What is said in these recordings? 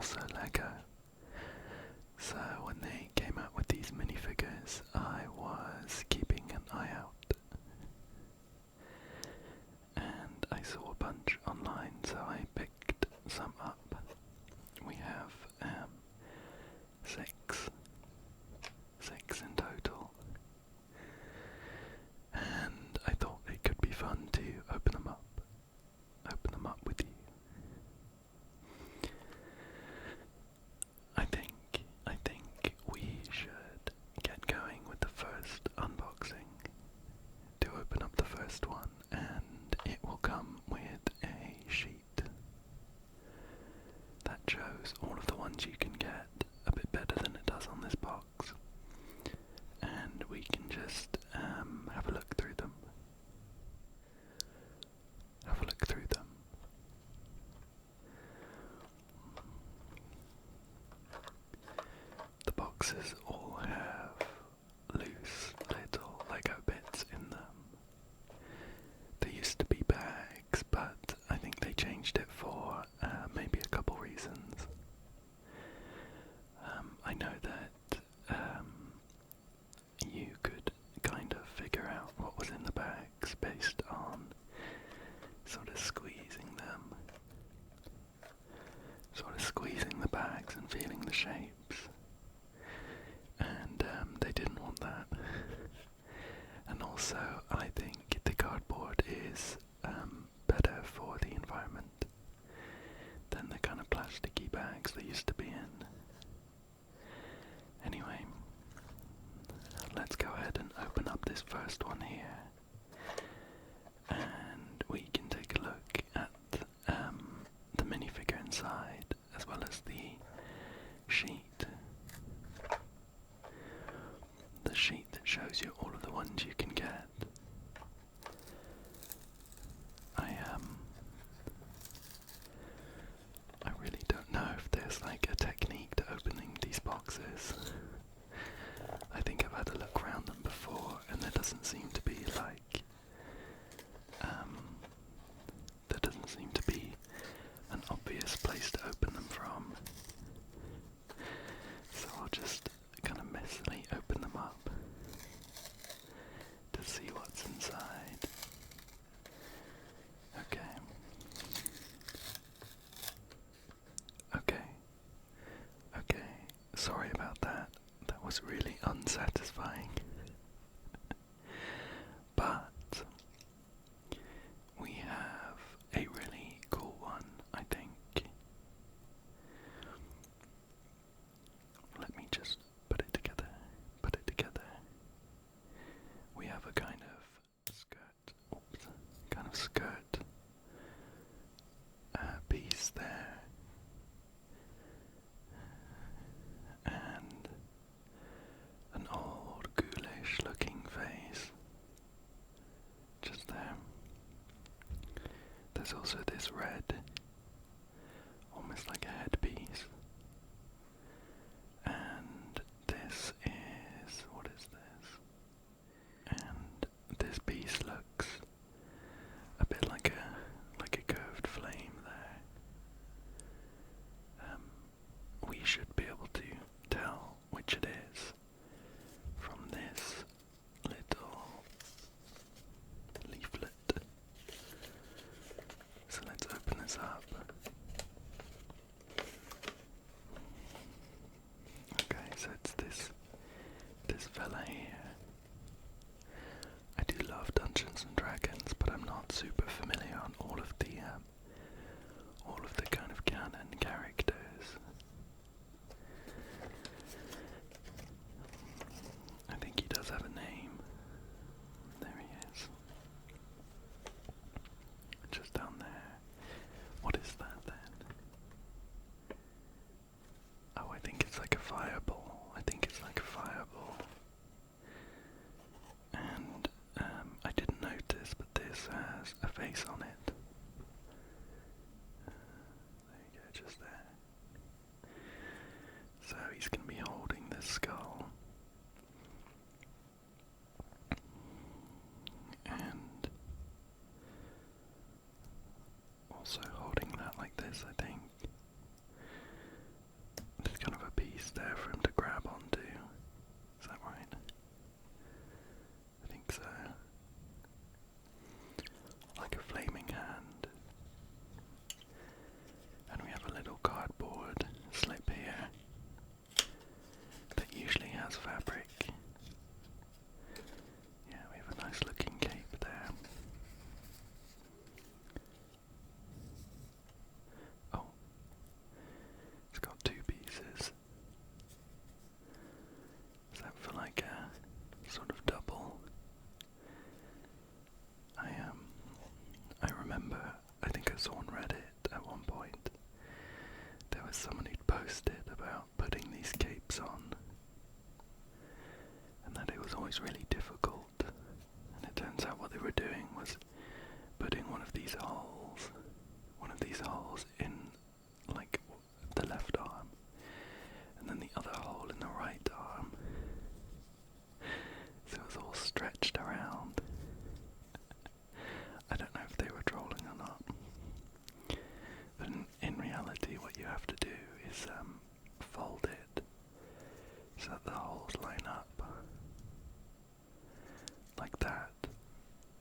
also Lego. So when they came out with these minifigures, I was keeping an eye out. And I saw a bunch online, so I picked some up. We have six in total. And I thought it could be fun to open them up with you. I think we should get going with the first unboxing. To open up the first one, and it will come with a sheet that shows all of the ones you can get a bit better than it does on this box. And we can just have a look through them. The boxes all have loose little Lego bits in them. They used to be bags, but I think they changed it for maybe a couple reasons. I know that you could kind of figure out what was in the bags based on sort of squeezing the bags and feeling the shapes. And they didn't want that. And also, I think the cardboard is better for the environment than the kind of plasticky bags they used to be in. Anyway, let's go ahead and open up this first one here. And we can take a look at the minifigure inside, as well as the sheet. The sheet that shows you all of the ones you can get. I really don't know if there's like a technique to opening these boxes. I think I've had a look around them before, and there doesn't seem to be an obvious place to open them from. So I'll just kind of messily open them up to see what's inside. Okay, sorry about that. That was really unsatisfying. But we have a really cool one, I think. Let me just put it together. We have a kind of skirt piece there. And an old ghoulish looking face just there. There's also this red, almost like a headpiece. And this is, what is this? And this piece looks a bit like a curved flame there. We should be able to tell which it is from this little leaflet. So let's open this up. Okay, so it's this fella here. I do love Dungeons and Dragons, but I'm not super familiar on all of the kind of canon characters. I think he does have a name. There he is. Just down there. What is that then? Oh, I think it's like a fireball. And I didn't notice, but this has a face on it. There you go, just there. So he's going to be holding this skull. And also holding that like this, I think. was someone who'd posted about putting these capes on, and that it was always really difficult. And it turns out what they were doing was putting one of these holes in like the left arm, and then the other hole in the right arm. So it was all stretched around. I don't know if they were trolling or not. But in reality, what you have to do is fold it so that the holes line up like that,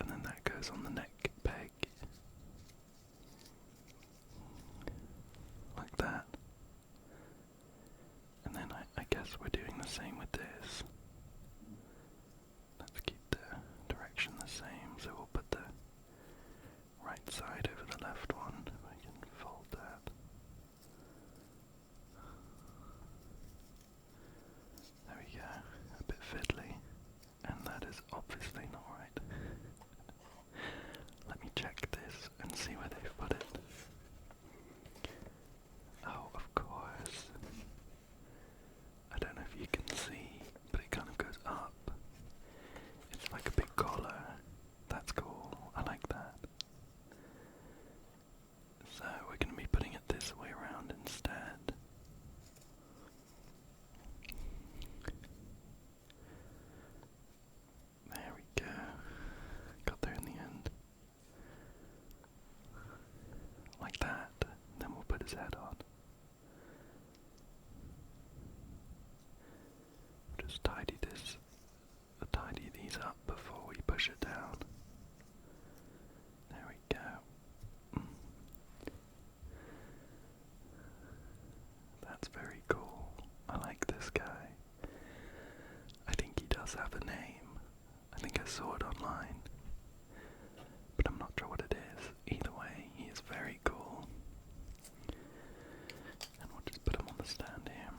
and then that goes on the neck peg like that. And then I guess we're doing the same with this. Let's keep the direction the same, so we'll put the right side over the left one. I can fold that. There we go. A bit fiddly. And that is obviously not right. Let me check this and see where they've put it. Oh, of course. I don't know if you can see, but it kind of goes up. It's like a big collar. That's cool. I like that. So we're going to be putting it this way around instead. There we go. Got there in the end. Like that. Then we'll put his head on. Just tidy these up before we push it down. There we go. That's very cool. I like this guy. I think he does have a name. I think I saw it online, but I'm not sure what it is. Either way, he is very cool. And we'll just put him on the stand here.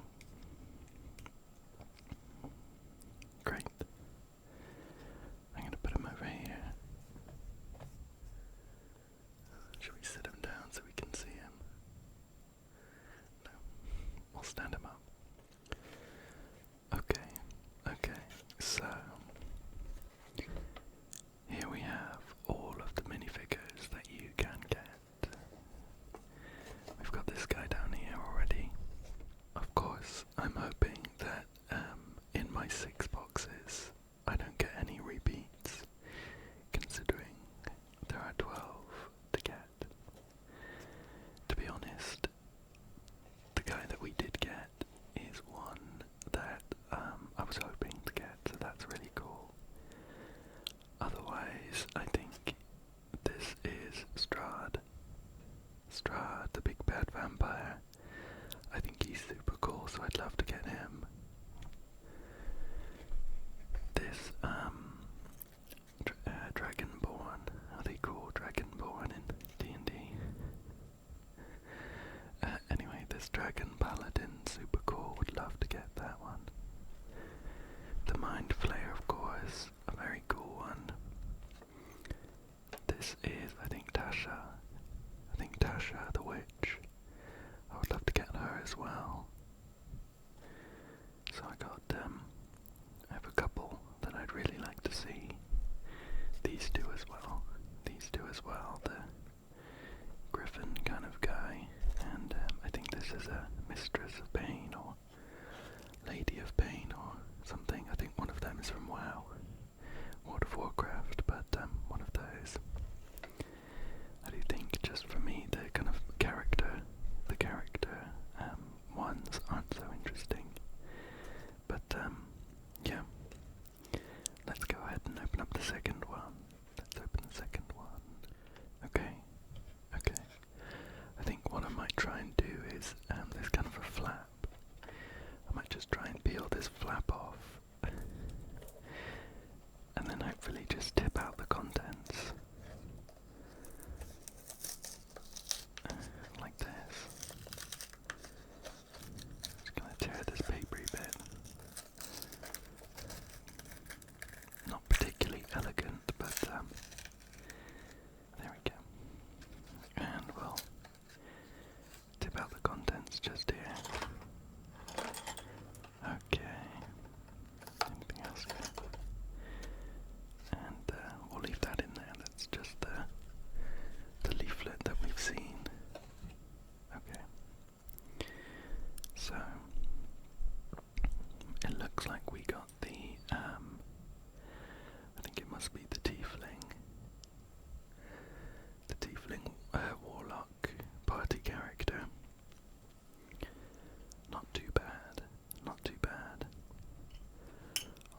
Great. I'm going to put him over here. Should we sit him down so we can see him? No. We'll stand him up. Okay, so here we have all of the minifigures that you can get. We've got this guy down here already. Of course, I'm hoping that in my 6 boxes I don't get any repeats, considering there are 12 to get. To be honest, the guy that we did get is one that I was hoping to get, so that's really cool. Otherwise, I think this is Strahd, the big bad vampire. I think he's super cool, so I'd love to get him. This Dragonborn, are they called Dragonborn in D&D? Anyway, this Dragon Paladin, super cool, would love to get that one. The Mind Flayer, of course, a very cool one. This is, I think, Tasha. The witch. I would love to get her as well. So I have a couple that I'd really like to see. These two as well. The Griffin kind of guy. And I think this is a Mistress of Pain or Lady of Pain or something. I think one of them is from WoW. World of Warcraft, but one of those. I do think, just for me, the kind of character ones aren't so interesting. But yeah. Let's go ahead and open up the second one. Okay. I think what I might try and do is this So it looks like we got the I think it must be the tiefling warlock party character. Not too bad, not too bad.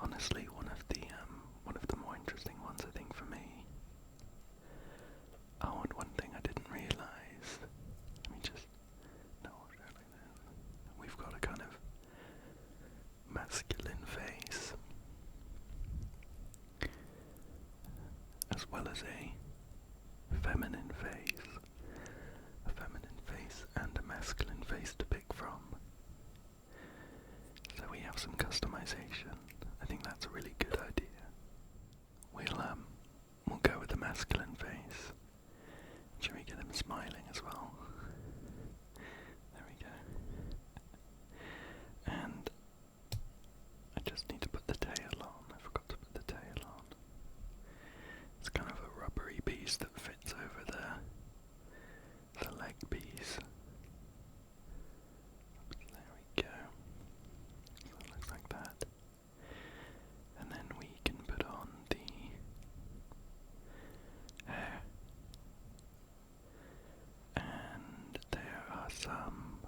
Honestly, one of the more interesting ones, I think, for me. Oh, and one thing I didn't realise. Let me just we've got a kind of masculine face, as well as a feminine face, and a masculine face to pick from. So we have some customization. I think that's a really good idea. We'll go with the masculine face. Should we get him smiling as well? There we go. And I just need to put the tail on. I forgot to put the tail on. It's kind of a rubbery piece that fits over the leg piece. There we go. So it looks like that. And then we can put on the hair. And there are some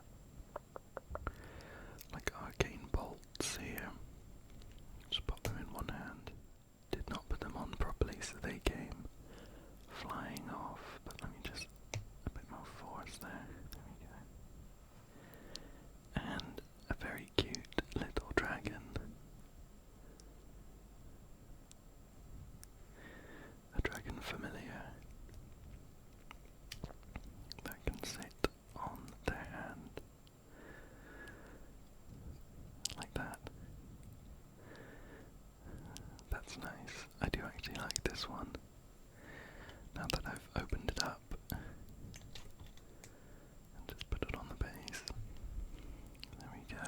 like arcane bolts here. Just pop them in one hand. Did not put them on properly, so they came flying off. But let me just a bit more force there. There we go. And a very cute little dragon. A dragon familiar that can sit on their hand like that. That's nice. I do actually like this one. Now that I've opened it up and just put it on the base. There we go.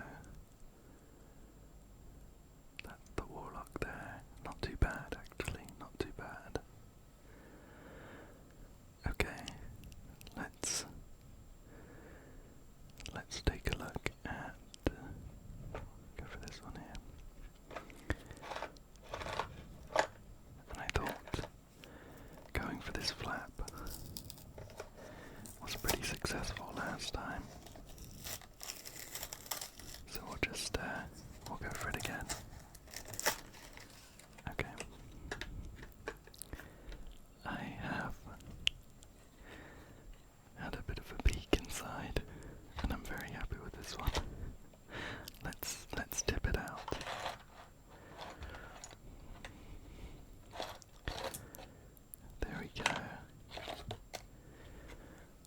That's the warlock there. Not too bad, actually. Not too bad. Okay, let's take a look at go for this one here. And I thought going for this flap was pretty successful last time. So we'll just we'll go for it again. Okay. I have had a bit of a peek inside, and I'm very happy with this one. Let's tip it out. There we go.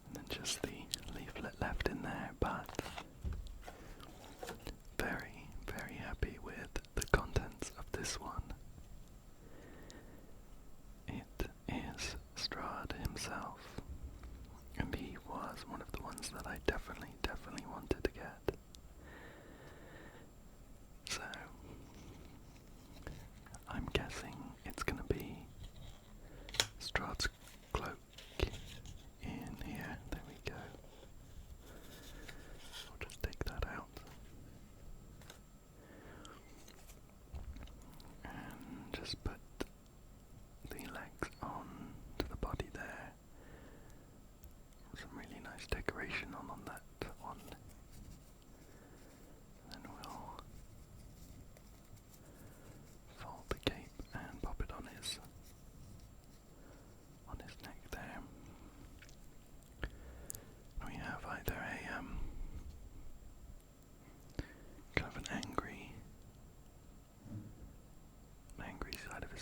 And then just the leaflet left in there, but very, very happy with the contents of this one. It is Strahd himself, and he was one of the ones that I definitely wanted to get. So, I'm guessing it's gonna be Strahd's cloak in here. There we go. I'll just take that out. And just put the legs on to the body there. Some really nice decoration on that one. Then we'll fold the cape and pop it on his neck there. We have either a kind of an angry side of his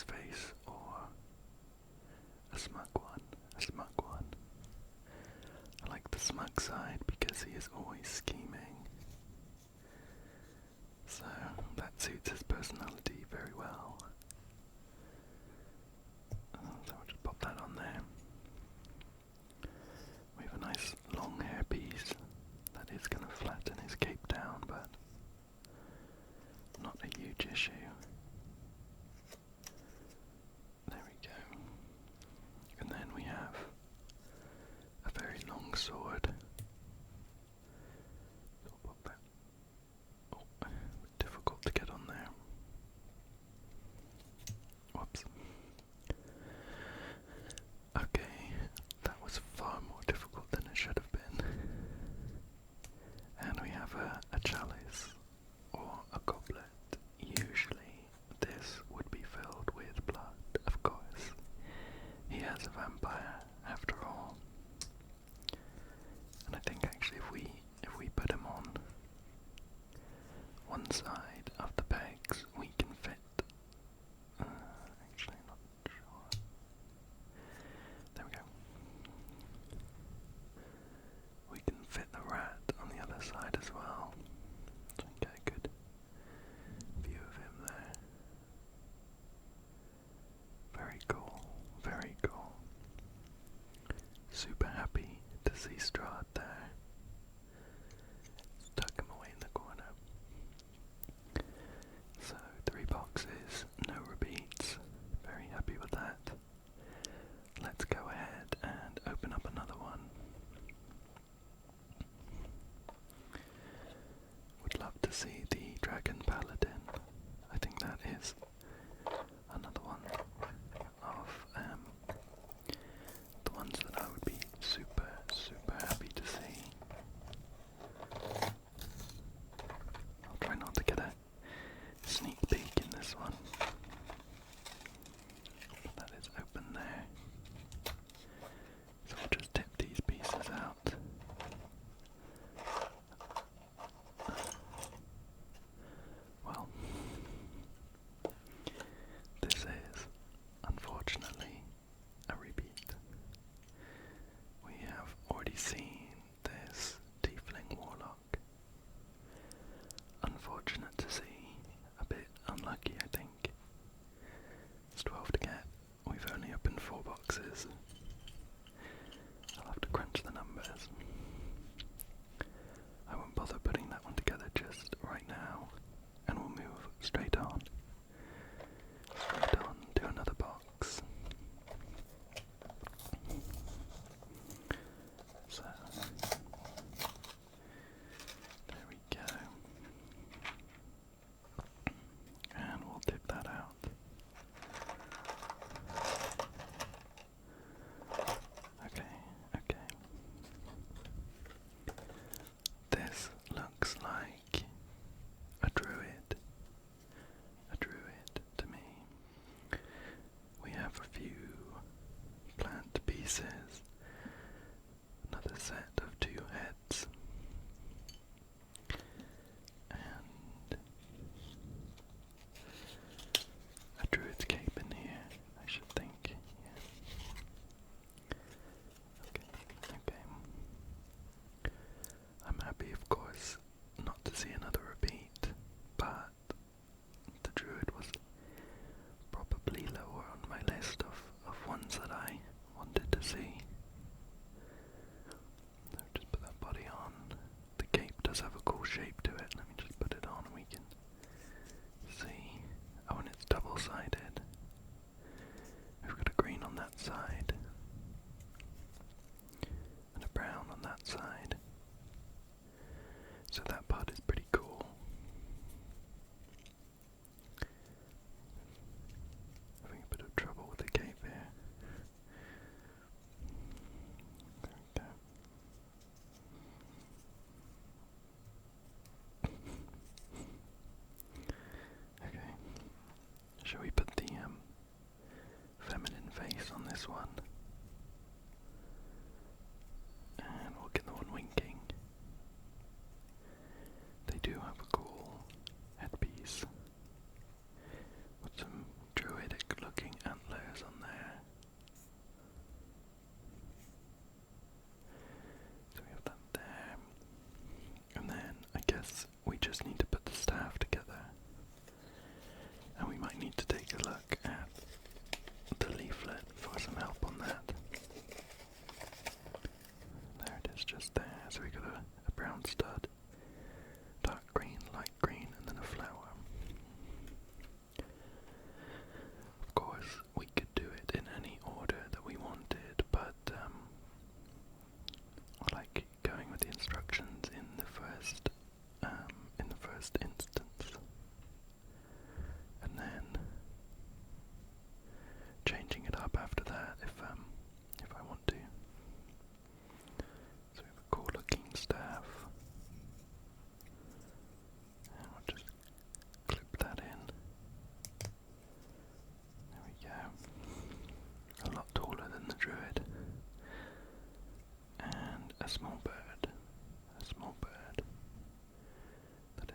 chalice or a goblet. Usually this would be filled with blood, of course. He is a vampire after all. And I think actually if we put him on one side of the pegs, we can fit actually not sure. There we go. We can fit the rat on the other side as well. So we can get a good view of him there. Very cool, very cool. Super happy to see Strahd there. Let's tuck him away in the corner. So 3 boxes, no repeats. Very happy with that. Let's go ahead and open up another one. Would love to see the Dragon Paladin. I think that is another one of the ones that I would be super, super happy to see. I'll try not to get a sneak peek in this one. That is open there. So we'll just tip these pieces out. Well,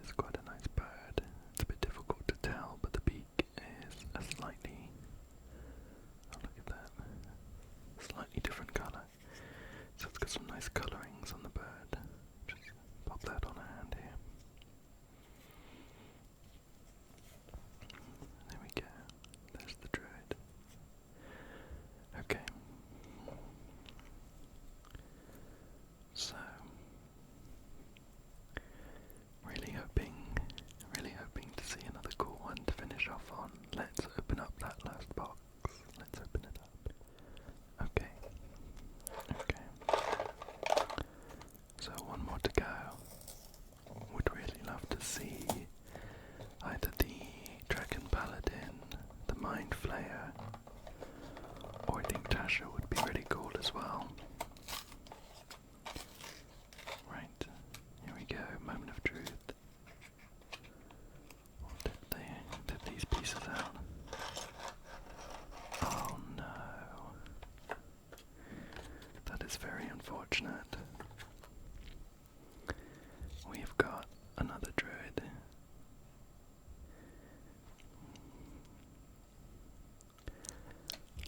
is quite a nice bird. It's a bit difficult to tell, but the beak is a slightly, oh look at that, slightly different colour. So it's got some nice colourings on the bird. Just pop that on a hand here. There we go. There's the droid. Okay. So, really hoping to see another cool one to finish off on. Let's open up that last box. Let's open it up. Okay. So one more to go. Would really love to see either the Dragon Paladin, the Mind Flayer, or I think Tasha would be really cool as well. Right, here we go, moment of truth. Did these pieces out? Oh no. That is very unfortunate. We've got another droid.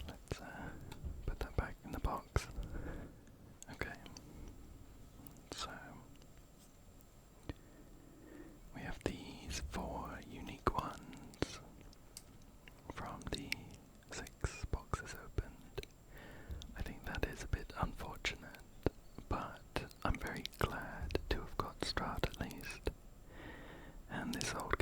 Let's put that back in the box. Okay. So we have these 4 unique ones from the 6 boxes opened. I think that is a bit unfortunate, but I'm very glad to have got Strahd at least. And this old